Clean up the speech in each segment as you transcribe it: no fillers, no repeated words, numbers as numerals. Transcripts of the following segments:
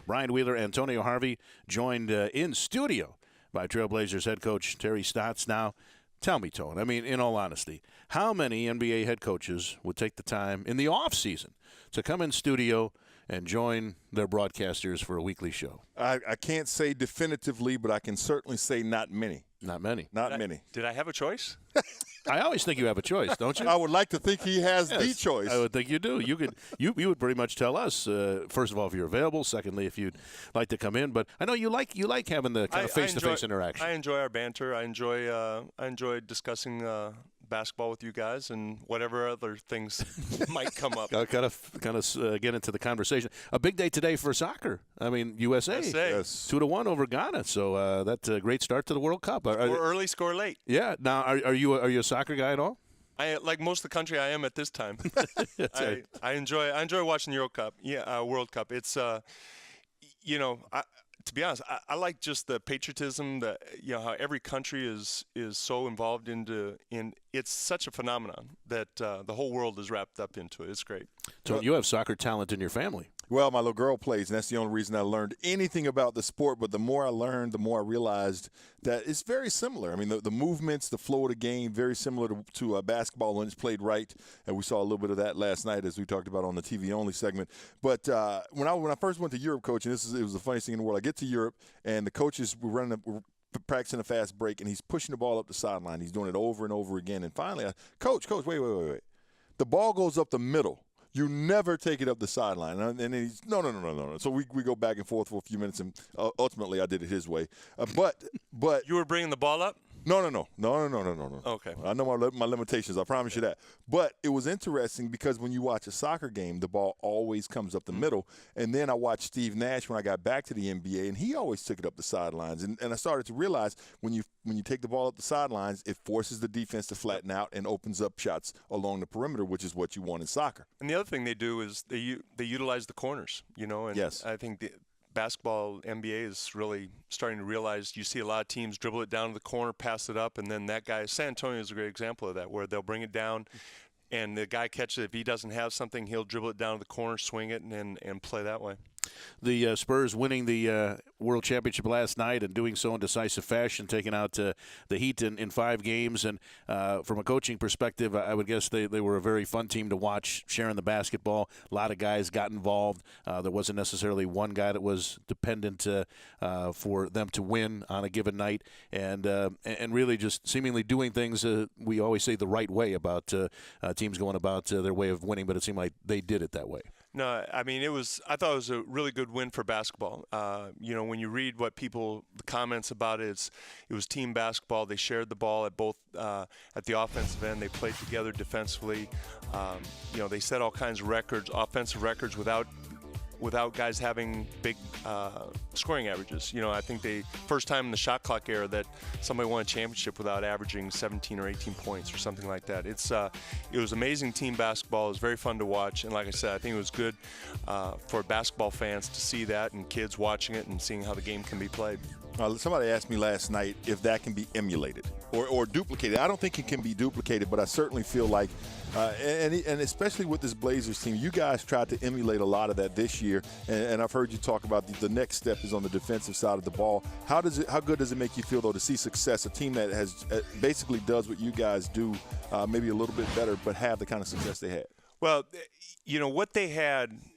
Brian Wheeler, Antonio Harvey, joined in studio by Trailblazers head coach Terry Stotts. Now, tell me, Tone, I mean, in all honesty, how many NBA head coaches would take the time in the offseason to come in studio and join their broadcasters for a weekly show? I can't say definitively, but I can certainly say not many. Not many. Not many. Did I have a choice? I always think you have a choice, don't you? I would like to think he has the choice. I would think you do. You would pretty much tell us, first of all, if you're available. Secondly, if you'd like to come in. But I know you like having the kind of face-to-face interaction. I enjoy our banter. I enjoy discussing basketball with you guys and whatever other things might come up. Kind of get into the conversation. A big day today for soccer. I mean, USA. Yes. 2-1 over Ghana. So that's a great start to the World Cup. Score early, score late. Yeah. Now, are you a soccer guy at all? Like most of the country, I am at this time. Right. I enjoy watching the World Cup. Yeah, World Cup. It's to be honest, I like just the patriotism, how every country is so involved in. It's such a phenomenon that the whole world is wrapped up into it. It's great. So you have soccer talent in your family. Well, my little girl plays, and that's the only reason I learned anything about the sport. But the more I learned, the more I realized that it's very similar. I mean, the movements, the flow of the game, very similar to basketball when it's played right. And we saw a little bit of that last night, as we talked about on the TV-only segment. But when I first went to Europe coaching, it was the funniest thing in the world. I get to Europe, and the coaches were practicing a fast break, and he's pushing the ball up the sideline. He's doing it over and over again. And finally, Coach, wait. The ball goes up the middle. You never take it up the sideline. And then he's, no. So we go back and forth for a few minutes, and ultimately I did it his way. But you were bringing the ball up? No. Okay. I know my limitations. I promise you that. But it was interesting because when you watch a soccer game, the ball always comes up the middle. And then I watched Steve Nash when I got back to the NBA, and he always took it up the sidelines. And I started to realize when you take the ball up the sidelines, it forces the defense to flatten out and opens up shots along the perimeter, which is what you want in soccer. And the other thing they do is they utilize the corners, and yes. I think the basketball NBA is really starting to realize you see a lot of teams dribble it down to the corner, pass it up, and then that guy, San Antonio is a great example of that, where they'll bring it down and the guy catches it. If he doesn't have something, he'll dribble it down to the corner, swing it, and play that way. The Spurs winning the World Championship last night and doing so in decisive fashion, taking out the Heat in 5 games. And from a coaching perspective, I would guess they were a very fun team to watch, sharing the basketball. A lot of guys got involved. There wasn't necessarily one guy that was dependent for them to win on a given night. And really just seemingly doing things, we always say the right way about teams going about their way of winning, but it seemed like they did it that way. No, I mean, I thought it was a really good win for basketball. When you read what the comments about it was team basketball. They shared the ball at both at the offensive end. They played together defensively. They set all kinds of records, offensive records without guys having big scoring averages. I think first time in the shot clock era that somebody won a championship without averaging 17 or 18 points or something like that. It was amazing team basketball. It was very fun to watch, and like I said, I think it was good for basketball fans to see that and kids watching it and seeing how the game can be played. Somebody asked me last night if that can be emulated or duplicated. I don't think it can be duplicated, but I certainly feel like, and especially with this Blazers team, you guys tried to emulate a lot of that this year, and I've heard you talk about the next step is on the defensive side of the ball. How good does it make you feel, though, to see success, a team that has basically does what you guys do, maybe a little bit better, but have the kind of success they had? Well, what they had –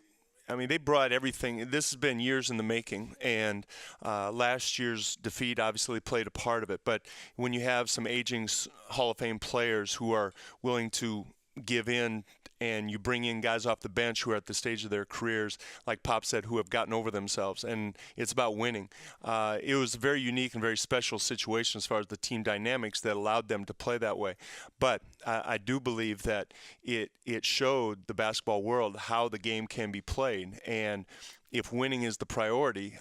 I mean, they brought everything. This has been years in the making, and last year's defeat obviously played a part of it. But when you have some aging Hall of Fame players who are willing to give in, and you bring in guys off the bench who are at the stage of their careers, like Pop said, who have gotten over themselves, and it's about winning. It was a very unique and very special situation as far as the team dynamics that allowed them to play that way. But I do believe that it showed the basketball world how the game can be played, and if winning is the priority,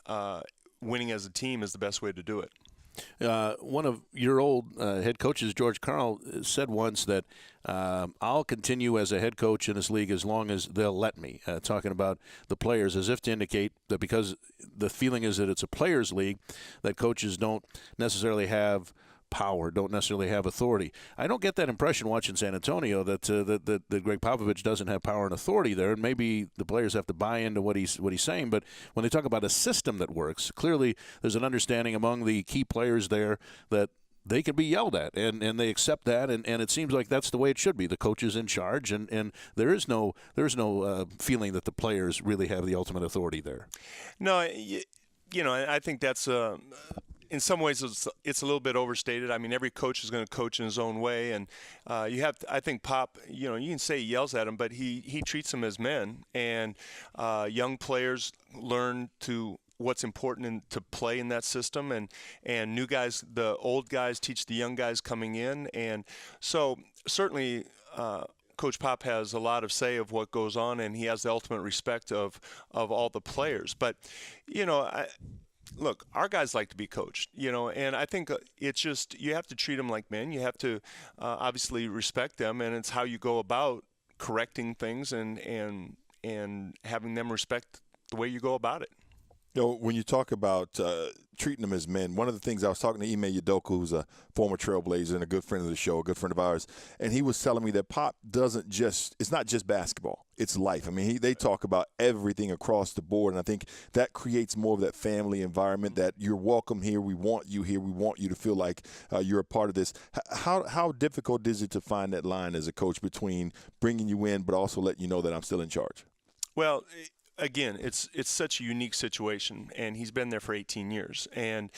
winning as a team is the best way to do it. One of your old head coaches, George Karl, said once that I'll continue as a head coach in this league as long as they'll let me, talking about the players, as if to indicate that because the feeling is that it's a players' league, that coaches don't necessarily have power, don't necessarily have authority. I don't get that impression watching San Antonio that Greg Popovich doesn't have power and authority there, and maybe the players have to buy into what he's saying. But when they talk about a system that works, clearly there's an understanding among the key players there that they can be yelled at, and they accept that, and it seems like that's the way it should be. The coach is in charge, and there is no feeling that the players really have the ultimate authority there. No, I think that's in some ways it's a little bit overstated. I mean, every coach is going to coach in his own way, and I think Pop, you can say he yells at them, but he treats them as men, and young players learn what's important to play in that system, and new guys, the old guys teach the young guys coming in, and so certainly Coach Pop has a lot of say of what goes on, and he has the ultimate respect of all the players. But look, our guys like to be coached, and I think it's just you have to treat them like men. You have to obviously respect them, and it's how you go about correcting things and having them respect the way you go about it. When you talk about treating them as men, one of the things I was talking to Ime Udoka, who's a former Trailblazer and a good friend of the show, a good friend of ours, and he was telling me that Pop it's not just basketball, it's life. I mean, they talk about everything across the board, and I think that creates more of that family environment that you're welcome here, we want you here, we want you to feel like you're a part of this. How difficult is it to find that line as a coach between bringing you in but also letting you know that I'm still in charge? Well, again, it's such a unique situation, and he's been there for 18 years, and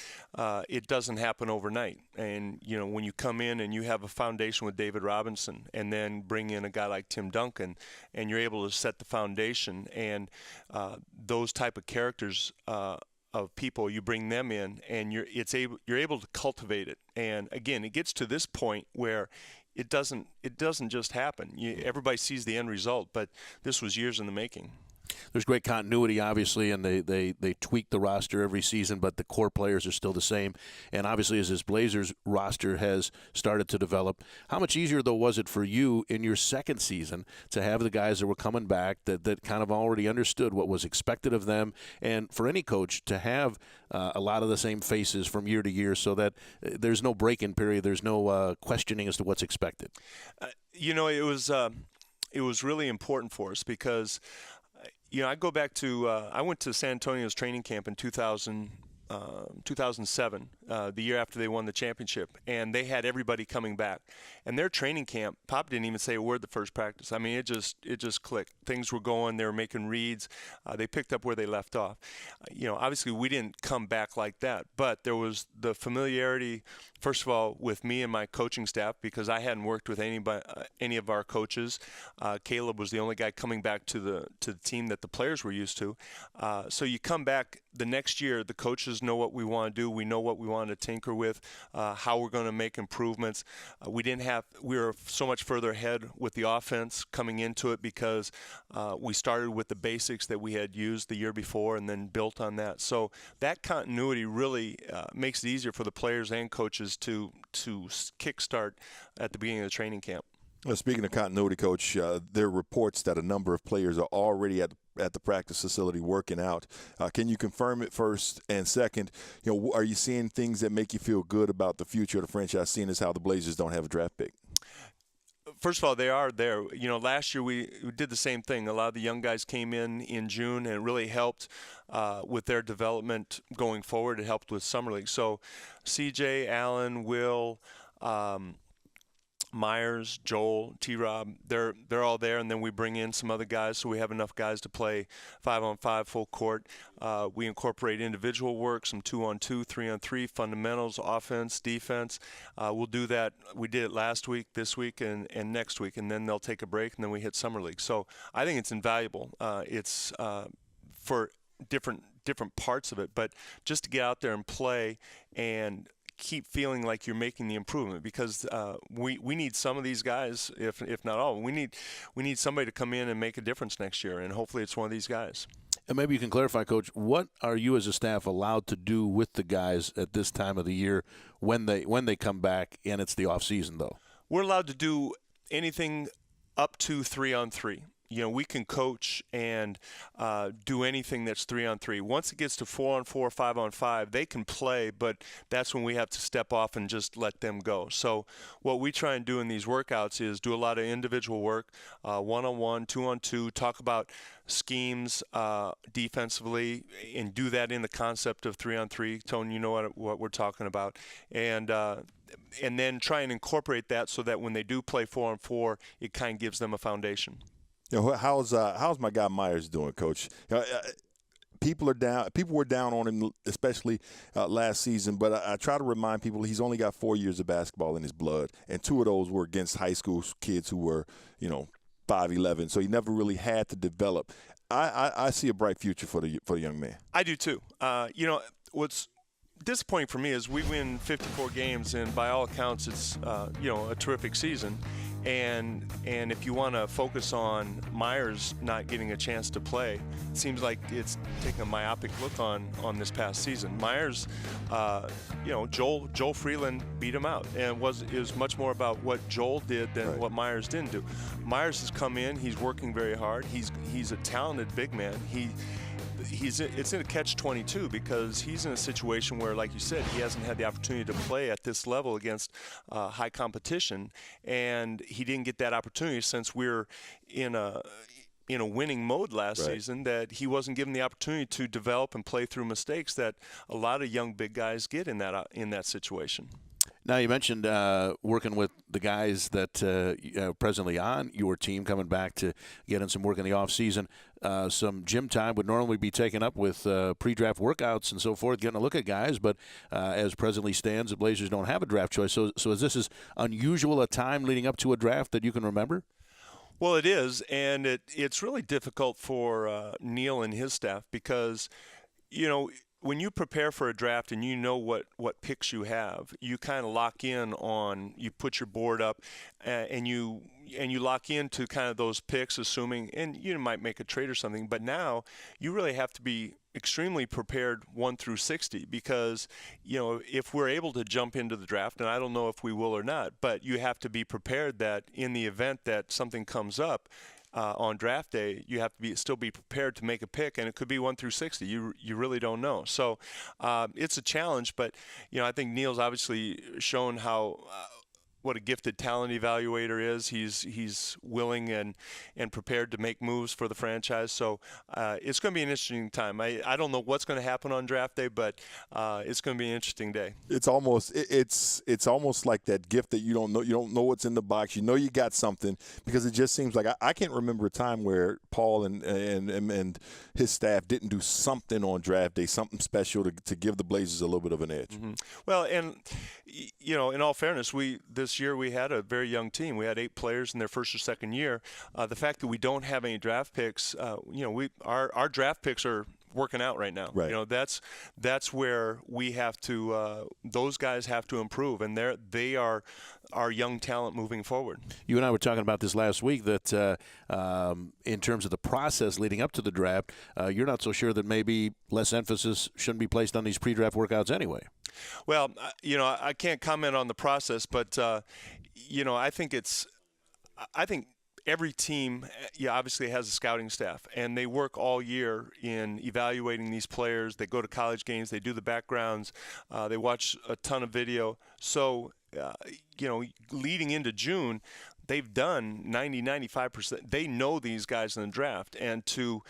it doesn't happen overnight. And when you come in and you have a foundation with David Robinson, and then bring in a guy like Tim Duncan, and you're able to set the foundation, and those type of characters of people, you bring them in, and you're able to cultivate it. And again, it gets to this point where it doesn't just happen. Everybody sees the end result, but this was years in the making. There's great continuity, obviously, and they tweak the roster every season, but the core players are still the same. And obviously, as this Blazers roster has started to develop, how much easier, though, was it for you in your second season to have the guys that were coming back that kind of already understood what was expected of them, and for any coach to have a lot of the same faces from year to year so that there's no break-in period, there's no questioning as to what's expected? It was really important for us because – I go back to I went to San Antonio's training camp in 2007, the year after they won the championship, and they had everybody coming back. And their training camp, Pop didn't even say a word the first practice. I mean, it just clicked. Things were going. They were making reads. They picked up where they left off. Obviously we didn't come back like that, but there was the familiarity, first of all, with me and my coaching staff, because I hadn't worked with any of our coaches. Caleb was the only guy coming back to the team that the players were used to. So you come back the next year, the coaches know what we want to do. We know what we want to tinker with, how we're going to make improvements. We were so much further ahead with the offense coming into it because we started with the basics that we had used the year before and then built on that. So that continuity really makes it easier for the players and coaches to kickstart at the beginning of the training camp. Well, speaking of continuity, Coach, there are reports that a number of players are already at the practice facility working out. Can you confirm it first? And second, are you seeing things that make you feel good about the future of the franchise, seeing as how the Blazers don't have a draft pick? First of all, they are there. Last year we did the same thing. A lot of the young guys came in June, and it really helped with their development going forward. It helped with Summer League. So CJ, Allen, Will, Myers, Joel, T-Rob, they're all there, and then we bring in some other guys, so we have enough guys to play 5-on-5 full court. We incorporate individual work, some 2-on-2, 3-on-3, fundamentals, offense, defense. We'll do that. We did it last week, this week, and next week, and then they'll take a break, and then we hit Summer League. So I think it's invaluable. It's for different parts of it, but just to get out there and play and keep feeling like you're making the improvement, because we need some of these guys, if not all. We need somebody to come in and make a difference next year, and hopefully it's one of these guys. And maybe you can clarify, Coach, what are you as a staff allowed to do with the guys at this time of the year when they come back and it's the off season, though? We're allowed to do anything up to 3-on-3. we can coach and do anything that's 3-on-3. Once it gets to 4-on-4, 5-on-5, they can play, but that's when we have to step off and just let them go. So what we try and do in these workouts is do a lot of individual work, 1-on-1, 2-on-2, talk about schemes defensively, and do that in the concept of 3-on-3. Tone, you know what we're talking about. And then try and incorporate that so that when they do play 4-on-4, it kind of gives them a foundation. How's my guy Myers doing, Coach? People were down on him, especially last season. But I try to remind people he's only got 4 years of basketball in his blood, and 2 of those were against high school kids who were, 5'11". So he never really had to develop. I see a bright future for the young man. I do too. What's disappointing for me is we win 54 games, and by all accounts, it's a terrific season. And if you want to focus on Myers not getting a chance to play, it seems like it's taking a myopic look on this past season. Myers, Joel Freeland beat him out, and it was much more about what Joel did than what Myers didn't do. Myers has come in, he's working very hard. He's a talented big man. It's in a catch-22 because he's in a situation where, like you said, he hasn't had the opportunity to play at this level against high competition, and he didn't get that opportunity since we're in a winning mode last season, that he wasn't given the opportunity to develop and play through mistakes that a lot of young big guys get in that situation. Now, you mentioned working with the guys that presently on your team, coming back to get in some work in the offseason. Some gym time would normally be taken up with pre-draft workouts and so forth, getting a look at guys. But as presently stands, the Blazers don't have a draft choice. So is this as unusual a time leading up to a draft that you can remember? Well, it is, and it's really difficult for Neil and his staff because, when you prepare for a draft and you know what picks you have, you kind of lock in on, you put your board up and you lock into kind of those picks, assuming, and you might make a trade or something, but now you really have to be extremely prepared 1 through 60 because, if we're able to jump into the draft, and I don't know if we will or not, but you have to be prepared that in the event that something comes up, on draft day, you have to still be prepared to make a pick, and it could be 1 through 60. You really don't know. So it's a challenge, but I think Neil's obviously shown how what a gifted talent evaluator is. He's willing and prepared to make moves for the franchise. So it's going to be an interesting time. I don't know what's going to happen on draft day, but it's going to be an interesting day. It's almost like that gift that you don't know what's in the box. You know you got something because it just seems like I can't remember a time where Paul and his staff didn't do something on draft day, something special to give the Blazers a little bit of an edge. Mm-hmm. Well, and in all fairness, this year we had a very young team. We had 8 players in their first or second year. The fact that we don't have any draft picks, our draft picks are working out right now. Right. That's where we have to. Those guys have to improve, and they are our young talent moving forward. You and I were talking about this last week that in terms of the process leading up to the draft, you're not so sure that maybe less emphasis shouldn't be placed on these pre-draft workouts anyway. Well, I can't comment on the process, but I think every team obviously has a scouting staff, and they work all year in evaluating these players. They go to college games, they do the backgrounds, they watch a ton of video. So, leading into June, they've done 90-95%. They know these guys in the draft, and to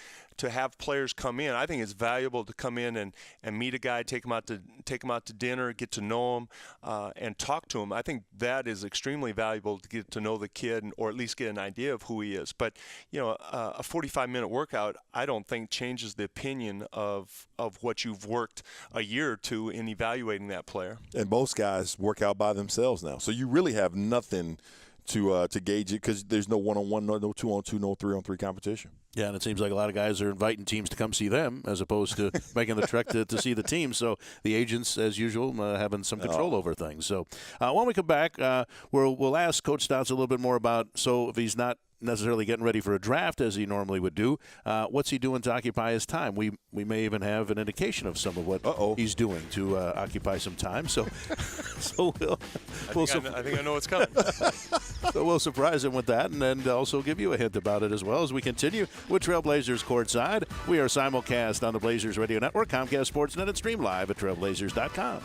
have players come in, I think it's valuable to come in and meet a guy, take him out to dinner, get to know him, and talk to him. I think that is extremely valuable to get to know the kid, or at least get an idea of who he is. But a 45-minute workout, I don't think changes the opinion of what you've worked a year or two in evaluating that player. And most guys work out by themselves now, so you really have nothing to gauge it because there's no one-on-one, no 2-on-2, no 3-on-3 competition. Yeah, and it seems like a lot of guys are inviting teams to come see them as opposed to making the trek to see the team. So the agents, as usual, having some control over things. So when we come back, we'll ask Coach Stotts a little bit more about, so if he's not necessarily getting ready for a draft as he normally would do. What's he doing to occupy his time? We may even have an indication of some of what he's doing to occupy some time. So I think I know what's coming. So we'll surprise him with that, and then also give you a hint about it as well as we continue with Trailblazers Courtside. We are simulcast on the Blazers Radio Network, Comcast Sportsnet, and stream live at trailblazers.com.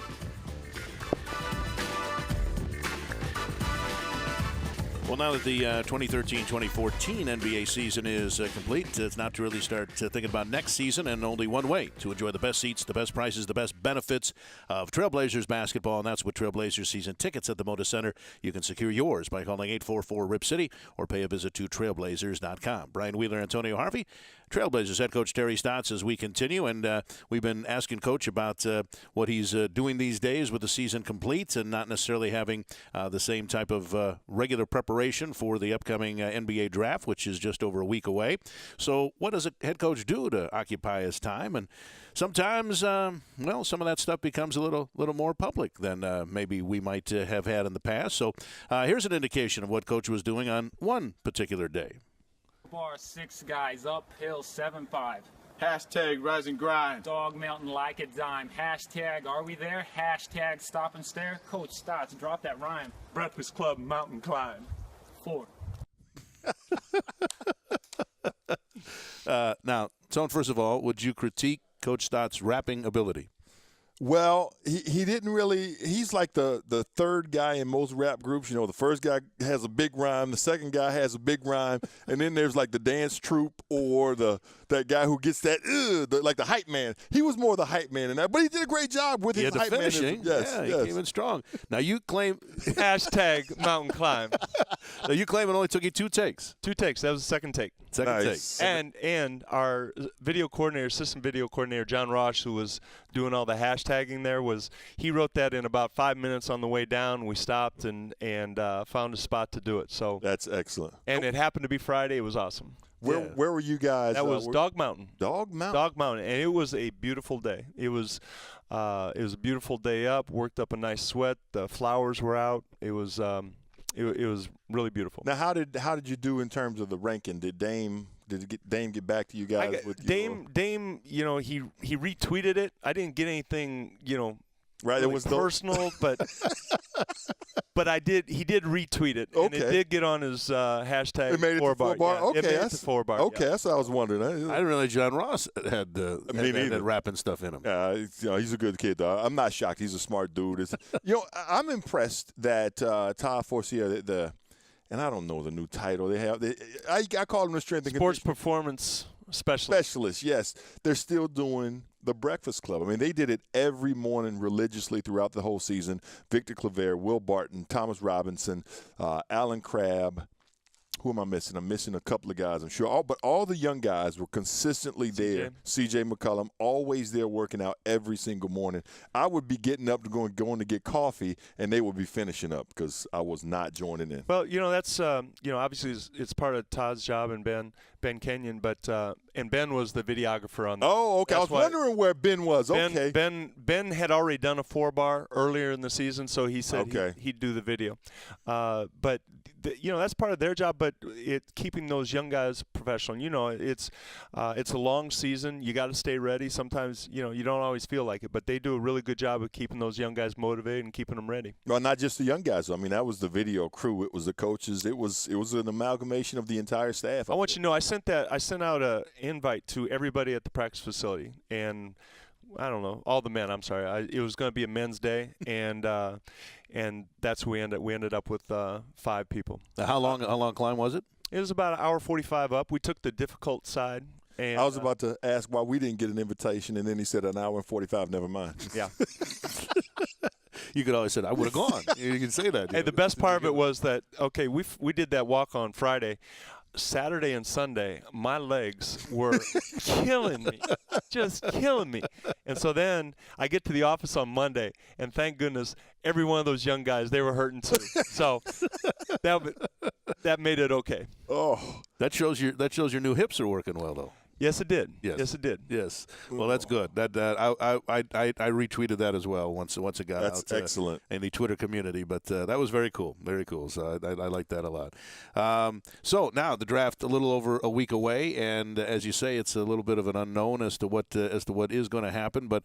Well, now that the 2013-2014 NBA season is complete, it's not to really start thinking about next season, and only one way to enjoy the best seats, the best prices, the best benefits of Trailblazers basketball, and that's with Trailblazers season tickets at the Moda Center. You can secure yours by calling 844-RIP-CITY or pay a visit to trailblazers.com. Brian Wheeler, Antonio Harvey, Trailblazers head coach Terry Stotts as we continue, and we've been asking Coach about what he's doing these days with the season complete and not necessarily having the same type of regular preparation for the upcoming NBA draft, which is just over a week away. So what does a head coach do to occupy his time? And sometimes, some of that stuff becomes a little more public than maybe we might have had in the past. So here's an indication of what Coach was doing on one particular day. Bar 6 guys, uphill 7-5. Hashtag rise and grind. Dog mountain like a dime. Hashtag are we there? Hashtag stop and stare. Coach Stotts, drop that rhyme. Breakfast Club mountain climb. 4. Now, Tone, first of all, would you critique Coach Stotts' rapping ability? Well, he didn't really – he's like the third guy in most rap groups. You know, the first guy has a big rhyme, the second guy has a big rhyme, and then there's like the dance troupe or that guy who gets that like the hype man. He was more the hype man in that, but he did a great job with his hype finishing. man. Yes, he came in strong. Now you claim Hashtag mountain climb. now you claim it only took you 2 takes. 2 takes. That was the second take. Nice. And our assistant video coordinator, John Rosh, who was doing all the hashtagging there, he wrote that in about 5 minutes on the way down. We stopped and found a spot to do it. So that's excellent. And it happened to be Friday. It was awesome. Where were you guys? That was Dog Mountain. Dog Mountain. Dog Mountain, and it was a beautiful day. It was a beautiful day up. Worked up a nice sweat. The flowers were out. It was really beautiful. Now, how did you do in terms of the ranking? Did Dame get back to you guys? Dame, he retweeted it. I didn't get anything, right? Really it was personal, but he did retweet it, and it did get on his hashtag. It made it to 4 bar. Yeah, okay, it made it to 4 bar. Okay, yeah. that's what I was wondering. I didn't realize John Ross had that rapping stuff in him. He's a good kid, though. I'm not shocked. He's a smart dude. I'm impressed that Todd Forcier, and I don't know the new title they have. I call him the strength and Sports Performance Specialist. Yes. They're still doing the Breakfast Club. I mean, they did it every morning religiously throughout the whole season. Victor Claver, Will Barton, Thomas Robinson, Alan Crabb. Who am I missing? I'm missing a couple of guys, I'm sure. But all the young guys were consistently there. C.J. McCollum, always there working out every single morning. I would be getting up to going to get coffee, and they would be finishing up because I was not joining in. Well, that's obviously it's part of Todd's job and Ben Kenyon, but and Ben was the videographer on that. Oh, okay. I was wondering where Ben was. Okay. Ben had already done a 4 bar earlier in the season, so he said he'd do the video. But that's part of their job. But keeping those young guys professional. It's a long season. You got to stay ready. Sometimes you don't always feel like it, but they do a really good job of keeping those young guys motivated and keeping them ready. Well, not just the young guys. I mean, that was the video crew. It was the coaches. It was an amalgamation of the entire staff. I want you to know I sent out an invite to everybody at the practice facility, and I don't know, all the men. I'm sorry. It was going to be a men's day, and that's we ended up with 5 people. How long climb was it? It was about 1:45 up. We took the difficult side. And, I was about to ask why we didn't get an invitation, and then he said 1:45. Never mind. Yeah. You could always say, I would have gone. You can say that. Hey, the best part of it was that, we did that walk on Friday. Saturday and Sunday, my legs were killing me, just killing me. And so then I get to the office on Monday, and thank goodness every one of those young guys, they were hurting too. So that made it okay. Oh, that shows your new hips are working well, though. Yes, it did. Yes. Yes, it did. Yes. Well, that's good. That I retweeted that as well once it got out. That's excellent. In the Twitter community. But that was very cool. Very cool. So I like that a lot. So now the draft a little over a week away, and as you say, it's a little bit of an unknown as to what is going to happen. But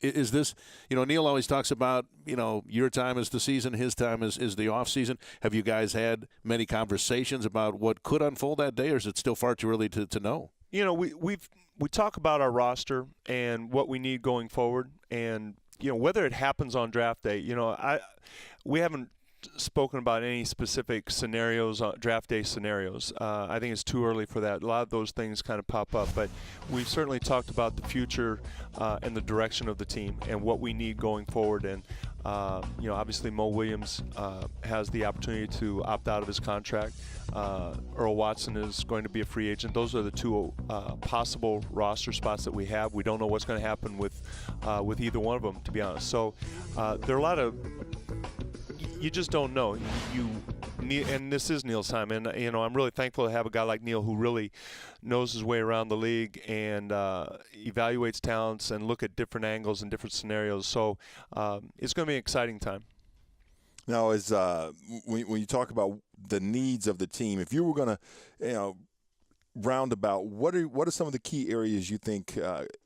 is this, Neil always talks about, your time is the season, his time is the off season. Have you guys had many conversations about what could unfold that day, or is it still far too early to know? We talk about our roster and what we need going forward, and whether it happens on draft day. We haven't spoken about any specific scenarios, draft day scenarios. I think it's too early for that. A lot of those things kind of pop up, but we've certainly talked about the future and the direction of the team and what we need going forward. And obviously Mo Williams has the opportunity to opt out of his contract. Earl Watson is going to be a free agent. Those are the two possible roster spots that we have. We don't know what's going to happen with either one of them, to be honest. So there are a lot of you just don't know. And this is Neil's time, and I'm really thankful to have a guy like Neil who really knows his way around the league and evaluates talents and look at different angles and different scenarios. So it's going to be an exciting time. Now, as when you talk about the needs of the team, if you were going to, roundabout, what are some of the key areas you think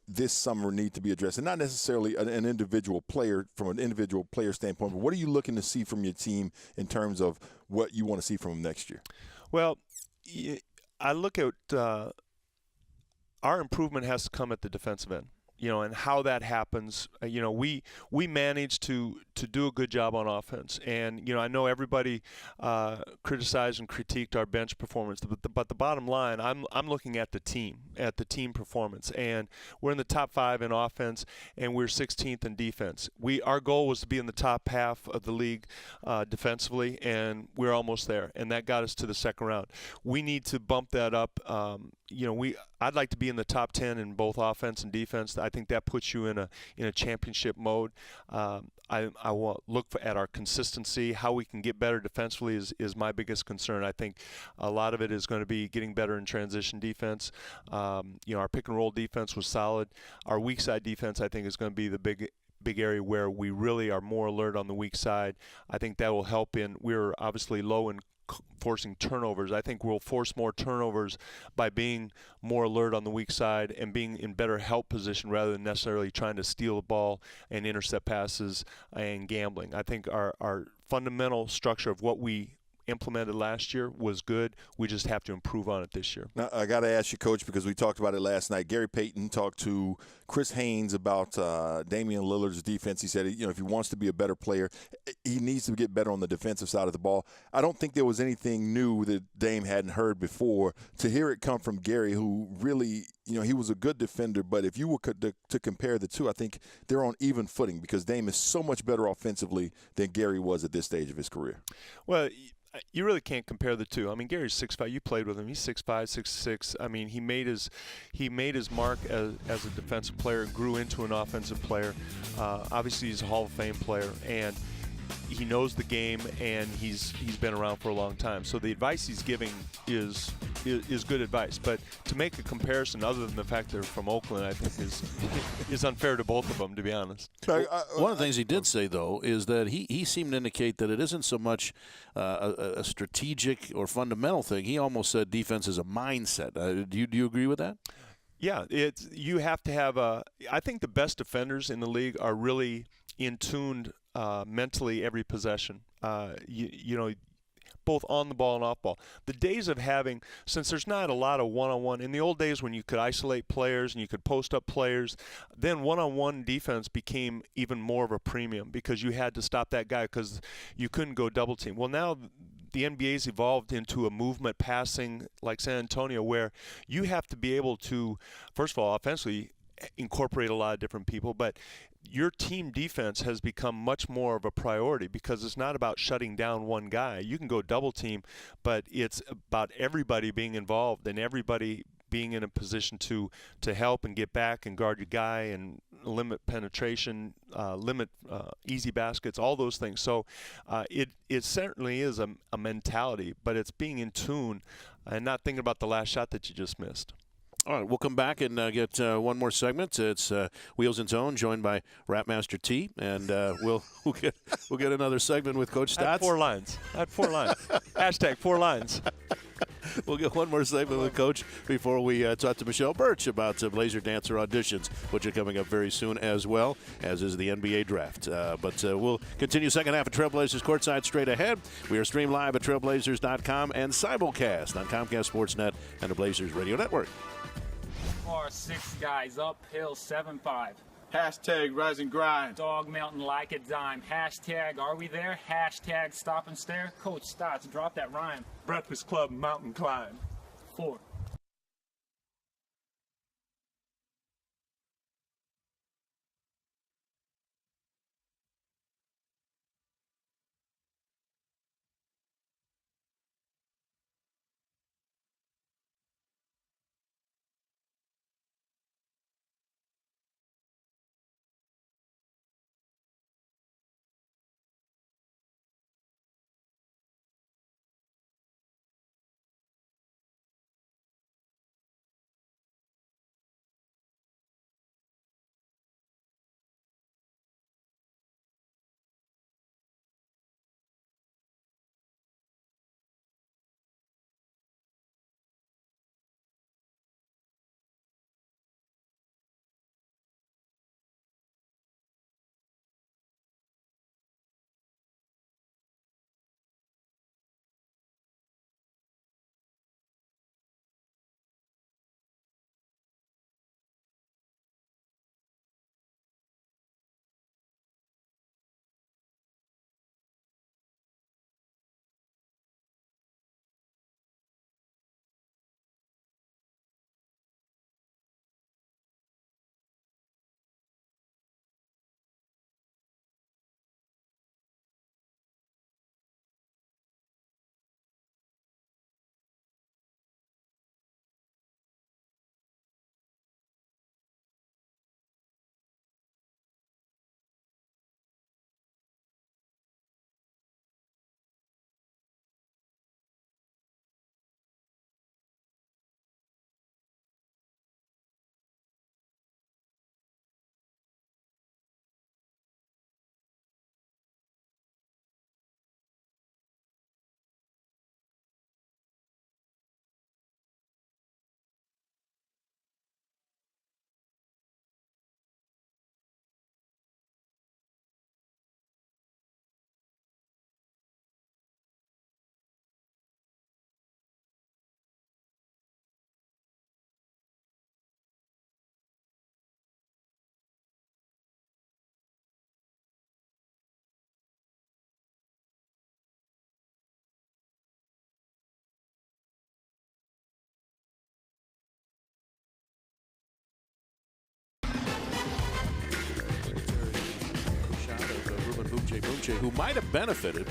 this summer need to be addressed? And not necessarily an individual player from an individual player standpoint, but what are you looking to see from your team in terms of what you want to see from them next year? Well, I look at our improvement has to come at the defensive end. And how that happens, we managed to do a good job on offense. And, I know everybody criticized and critiqued our bench performance, but the bottom line, I'm looking at the team performance. And we're in the top 5 in offense, and we're 16th in defense. Our goal was to be in the top half of the league defensively, and we're almost there. And that got us to the second round. We need to bump that up. I'd like to be in the top 10 in both offense and defense. I think that puts you in a championship mode. I will look at our consistency. How we can get better defensively is my biggest concern. I think a lot of it is going to be getting better in transition defense. Our pick and roll defense was solid. Our weak side defense, I think, is going to be the big area where we really are more alert on the weak side. I think that will help we're obviously low in forcing turnovers. I think we'll force more turnovers by being more alert on the weak side and being in better help position rather than necessarily trying to steal the ball and intercept passes and gambling. I think our fundamental structure of what we implemented last year was good. We just have to improve on it this year. Now, I got to ask you, Coach, because we talked about it last night. Gary Payton talked to Chris Haynes about Damian Lillard's defense. He said, if he wants to be a better player, he needs to get better on the defensive side of the ball. I don't think there was anything new that Dame hadn't heard before. To hear it come from Gary, who really, he was a good defender, but if you were to compare the two, I think they're on even footing because Dame is so much better offensively than Gary was at this stage of his career. Well, you really can't compare the two. I mean, Gary's 6'5". You played with him. He's 6'5", 6'6". I mean, he made his mark as a defensive player and grew into an offensive player. Obviously, he's a Hall of Fame player, and he knows the game, and he's been around for a long time. So the advice he's giving is good advice. But to make a comparison other than the fact they're from Oakland, I think is unfair to both of them, to be honest. One of the things he did say, though, is that he seemed to indicate that it isn't so much a strategic or fundamental thing. He almost said defense is a mindset. Do you agree with that? Yeah, you have to have I think the best defenders in the league are really in tuned mentally every possession. Both on the ball and off ball. The days of having, since there's not a lot of one-on-one, in the old days when you could isolate players and you could post up players, then one-on-one defense became even more of a premium because you had to stop that guy because you couldn't go double team. Well, now the NBA's evolved into a movement passing like San Antonio where you have to be able to, first of all, offensively incorporate a lot of different people, but your team defense has become much more of a priority because it's not about shutting down one guy. You can go double team, but it's about everybody being involved and everybody being in a position to help and get back and guard your guy and limit penetration, limit easy baskets, all those things. So it certainly is a mentality, but it's being in tune and not thinking about the last shot that you just missed. All right, we'll come back and get one more segment. It's Wheels and Tone, joined by Rapmaster T, and we'll get another segment with Coach Stotts. I had 4 lines. Hashtag 4 lines. We'll get one more segment with Coach before we talk to Michelle Birch about Blazer Dancer auditions, which are coming up very soon as well, as is the NBA draft. But we'll continue second half of Trailblazers Courtside straight ahead. We are streamed live at trailblazers.com and simulcast on Comcast Sportsnet and the Blazers Radio Network. 6 guys uphill 7-5. Hashtag rise and grind. Dog mountain like a dime. Hashtag are we there? Hashtag stop and stare. Coach Stotts, drop that rhyme. Breakfast Club mountain climb. 4. Boomche, who might have benefited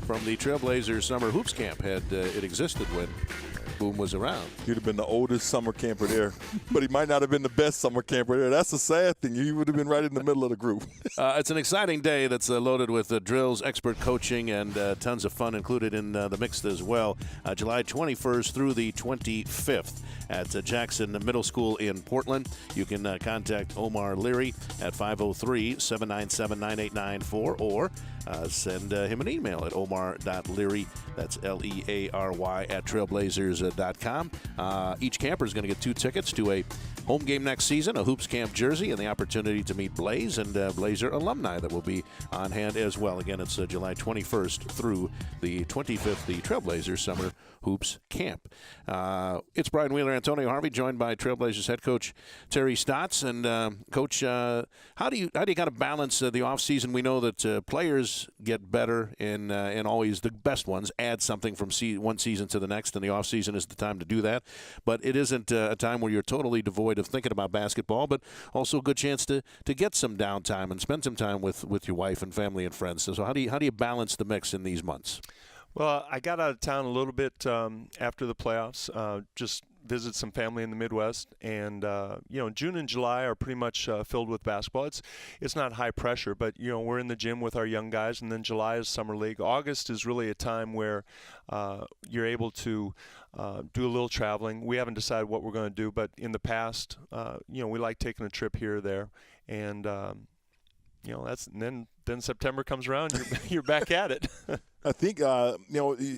from the Trailblazers summer hoops camp had it existed when Boom was around. He'd have been the oldest summer camper there, but he might not have been the best summer camper there. That's the sad thing. He would have been right in the middle of the group. It's an exciting day that's loaded with drills, expert coaching, and tons of fun included in the mix as well. July 21st through the 25th at Jackson Middle School in Portland. You can contact Omar Leary at 503-797-9894 or send him an email at omar.leary, that's Leary, at trailblazers.com. Each camper is going to get 2 tickets to a home game next season, a Hoops Camp jersey, and the opportunity to meet Blaze and Blazer alumni that will be on hand as well. Again, it's July 21st through the 25th, the Trailblazers Summer Hoops Camp. It's Brian Wheeler, Antonio Harvey, joined by Trailblazers head coach Terry Stotts. And Coach, how do you kind of balance the offseason? We know that players get better and always the best ones add something from one season to the next, and the offseason is the time to do that. But it isn't a time where you're totally devoid of thinking about basketball, but also a good chance to get some downtime and spend some time with your wife and family and friends. So how do you balance the mix in these months? Well, I got out of town a little bit after the playoffs, just visit some family in the Midwest. And, June and July are pretty much filled with basketball. It's not high pressure, but, we're in the gym with our young guys. And then July is summer league. August is really a time where you're able to do a little traveling. We haven't decided what we're going to do, but in the past, we like taking a trip here or there. And, then September comes around, you're back at it. I think,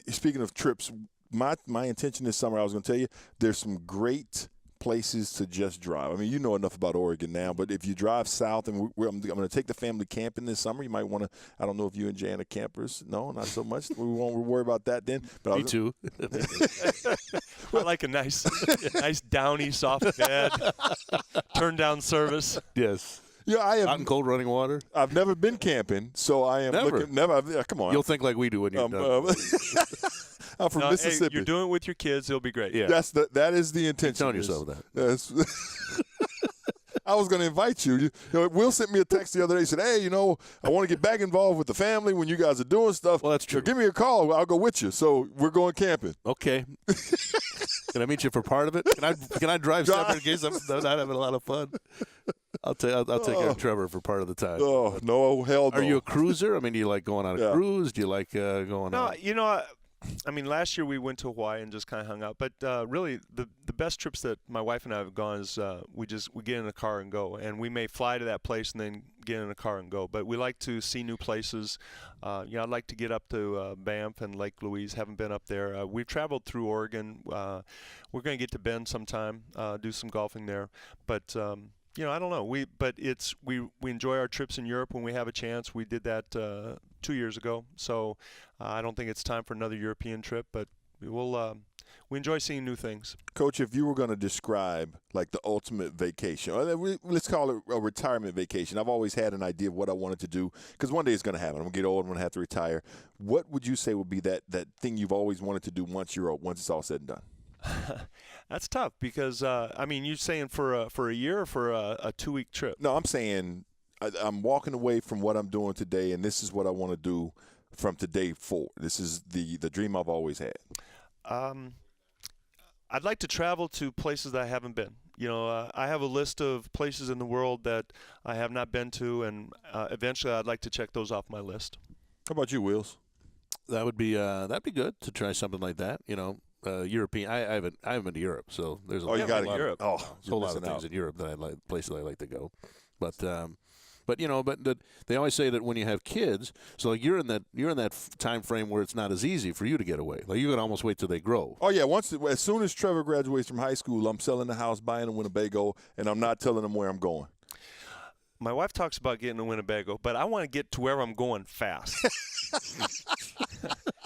speaking of trips, my intention this summer, I was going to tell you, there's some great places to just drive. I mean, you know enough about Oregon now, but if you drive south, and I'm going to take the family camping this summer, you might want to, I don't know if you and Jan are campers. No, not so much. We won't worry about that then. But Me too. I like a nice downy, soft bed, turn down service. Yes. Yeah, I have hot and cold running water. I've never been camping, so I am looking. Never. Come on. You'll think like we do when you're done. I'm from Mississippi. Hey, you're doing it with your kids. It'll be great. Yeah. That is the intention. You're telling yourself that. I was going to invite you. Will sent me a text the other day. He said, hey, I want to get back involved with the family when you guys are doing stuff. Well, that's true. Give me a call. I'll go with you. So we're going camping. Okay. Can I meet you for part of it? Can I drive separate in case I'm not having a lot of fun? I'll take care of Trevor for part of the time. Oh, no, hell no. Are you a cruiser? I mean, do you like going on a cruise? Do you like going on? No, I mean, last year we went to Hawaii and just kind of hung out. But really, the best trips that my wife and I have gone is we get in a car and go. And we may fly to that place and then get in a car and go. But we like to see new places. I'd like to get up to Banff and Lake Louise. Haven't been up there. We've traveled through Oregon. We're going to get to Bend sometime, do some golfing there. But I don't know. We enjoy our trips in Europe when we have a chance. We did that 2 years ago, so I don't think it's time for another European trip. But we enjoy seeing new things. Coach, if you were going to describe like the ultimate vacation, or let's call it a retirement vacation. I've always had an idea of what I wanted to do because one day it's going to happen. I'm going to get old. I'm going to have to retire. What would you say would be that thing you've always wanted to do once it's all said and done? That's tough because you're saying for a year or for a 2-week trip? No, I'm saying I'm walking away from what I'm doing today, and this is what I want to do from today forward. This is the dream I've always had. I'd like to travel to places that I haven't been. I have a list of places in the world that I have not been to, and eventually I'd like to check those off my list. How about you, Wills? That'd be good to try something like that. European. I haven't been to Europe, so there's a you got to Europe. Oh, there's a lot of things in Europe that I like, places I like to go. But they always say that when you have kids, so like you're in that time frame where it's not as easy for you to get away. Like you're gonna almost wait till they grow. Oh yeah, as soon as Trevor graduates from high school, I'm selling the house, buying a Winnebago, and I'm not telling him where I'm going. My wife talks about getting a Winnebago, but I want to get to where I'm going fast.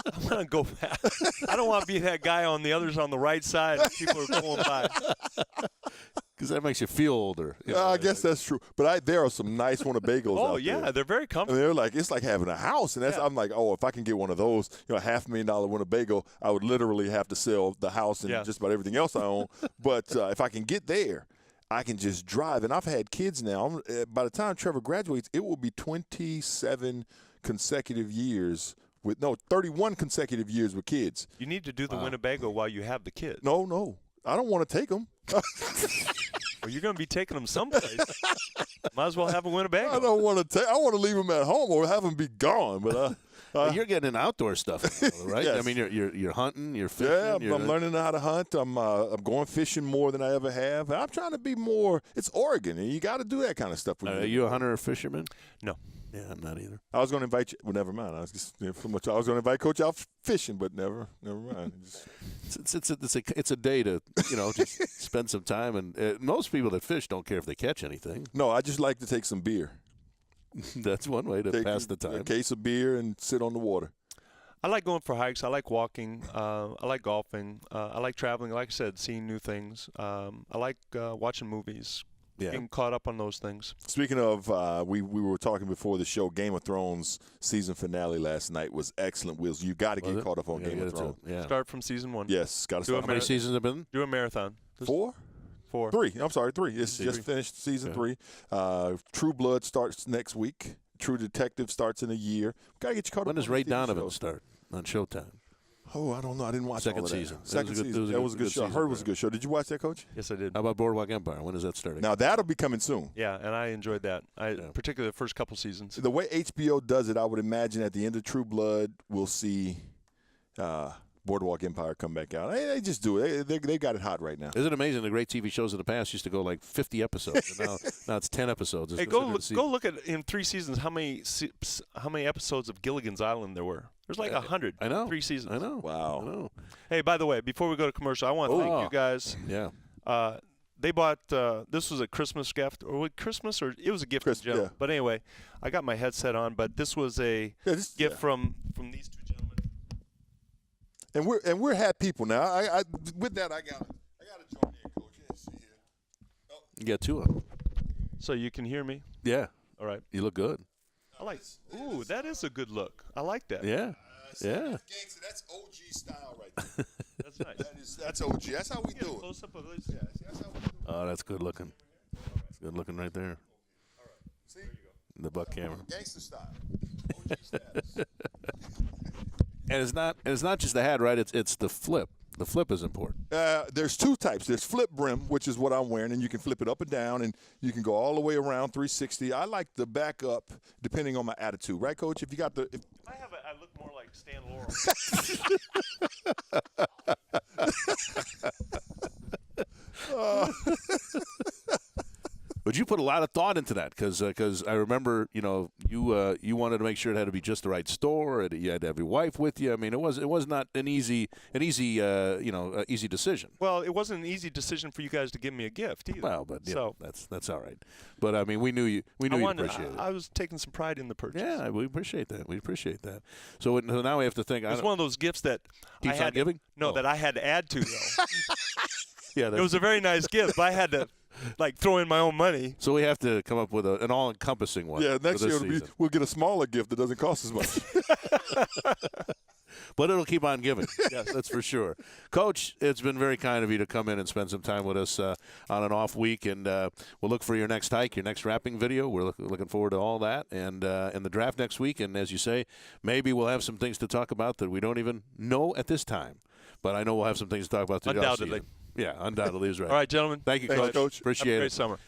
I want to go fast. I don't want to be that guy on the right side and people are going by. Because that makes you feel older. I guess that's true. But there are some nice Winnebagos out there. Oh, yeah, they're very comfortable. And it's like having a house. And I'm like, if I can get one of those, $500,000 Winnebago, I would literally have to sell the house and just about everything else I own. But if I can get there, I can just drive. And I've had kids now. By the time Trevor graduates, it will be 27 consecutive years 31 consecutive years with kids. You need to do the Winnebago while you have the kids. No. I don't want to take them. Well, you're going to be taking them someplace. Might as well have a Winnebago. I don't want to I want to leave them at home or have them be gone. But you're getting into outdoor stuff, right? Yes. I mean, you're hunting, you're fishing. Yeah, I'm learning how to hunt. I'm going fishing more than I ever have. I'm trying to be more. It's Oregon, and you got to do that kind of stuff. Are you a hunter or fisherman? No. Yeah, I'm not either. I was going to invite you. Well, never mind. I was going to invite Coach out fishing, but never mind. It's a day to just spend some time, and most people that fish don't care if they catch anything. No, I just like to take some beer. That's one way to pass the time. A case of beer and sit on the water. I like going for hikes. I like walking. I like golfing. I like traveling. Like I said, seeing new things. I like watching movies. Yeah. Getting caught up on those things. Speaking of, we were talking before the show, Game of Thrones season finale last night was excellent. Wills, you got to get caught up on Game of Thrones. Yeah. Start from season 1. Yes, got to start. How many seasons have been? Do a marathon. 4? 4. 3. I'm sorry, 3. It's just finished season 3. True Blood starts next week. True Detective starts in a year. Got to get you caught up. When does Ray Donovan start on Showtime? Oh, I don't know. I didn't watch Second all of that. season. Second It was a good- season. That was a good show. I season, heard it was a right. good show. Did you watch that, Coach? Yes, I did. How about Boardwalk Empire? When does that start? Now, that'll be coming soon. Yeah, and I enjoyed that. Particularly the first couple seasons. The way HBO does it, I would imagine at the end of True Blood, we'll see Boardwalk Empire come back out. They just do it. They got it hot right now. Isn't it amazing? The great TV shows in the past used to go like 50 episodes, and now it's 10 episodes. It's Hey, considered go look at in 3 seasons how many episodes of Gilligan's Island there were. There's like 100. I know. 3 seasons. I know. Wow. I know. Hey, by the way, before we go to commercial, I want to thank you guys. Yeah. They bought this was a Christmas gift, or Christmas, or it was a gift in general. yeah. But anyway, I got my headset on, but this was a gift from these two gentlemen. And we're happy people now. I with that I gotta join in, Coach. Let's see here. Oh. You got 2 of them. So you can hear me. Yeah. All right. You look good. I like. Ooh, that is a good look. I like that. Yeah. Yeah. Gangster, that's OG style right there. That's nice. That's OG. That's how we Get a do it. close up of this. Yeah, that's how we do it. Oh, that's good looking. It's good looking right there. See? The buck camera. Gangster style. OG status. And it's not just the hat, right? It's the flip. The flip is important. There's 2 types. There's flip brim, which is what I'm wearing, and you can flip it up and down, and you can go all the way around 360. I like the back up, depending on my attitude, right, Coach? If you got the I look more like Stan Laurel. But you put a lot of thought into that because I remember you wanted to make sure it had to be just the right store. You had to have your wife with you. I mean, it was not an easy decision. Well, it wasn't an easy decision for you guys to give me a gift either. Well, but so that's all right. But I mean, we knew you appreciate it. I was taking some pride in the purchase. Yeah, we appreciate that. We appreciate that. So now we have to think. It was one of those gifts that I Keeps had on giving? No, Oh. that I had to add to though. Yeah, It was a very nice gift, but I had to throw in my own money. so we have to come up with an all-encompassing one. Yeah, next for year this season. we'll get a smaller gift that doesn't cost as much. But it'll keep on giving. Yes, that's for sure. Coach, it's been very kind of you to come in and spend some time with us on an off week, and we'll look for your next hike, your next rapping video. We're looking forward to all that, and the draft next week. And as you say, maybe we'll have some things to talk about that we don't even know at this time. But I know we'll have some things to talk about. Undoubtedly. Yeah, undoubtedly is right. All right, gentlemen. Thank you, Thanks, Coach. Coach. Appreciate Have a it. great summer.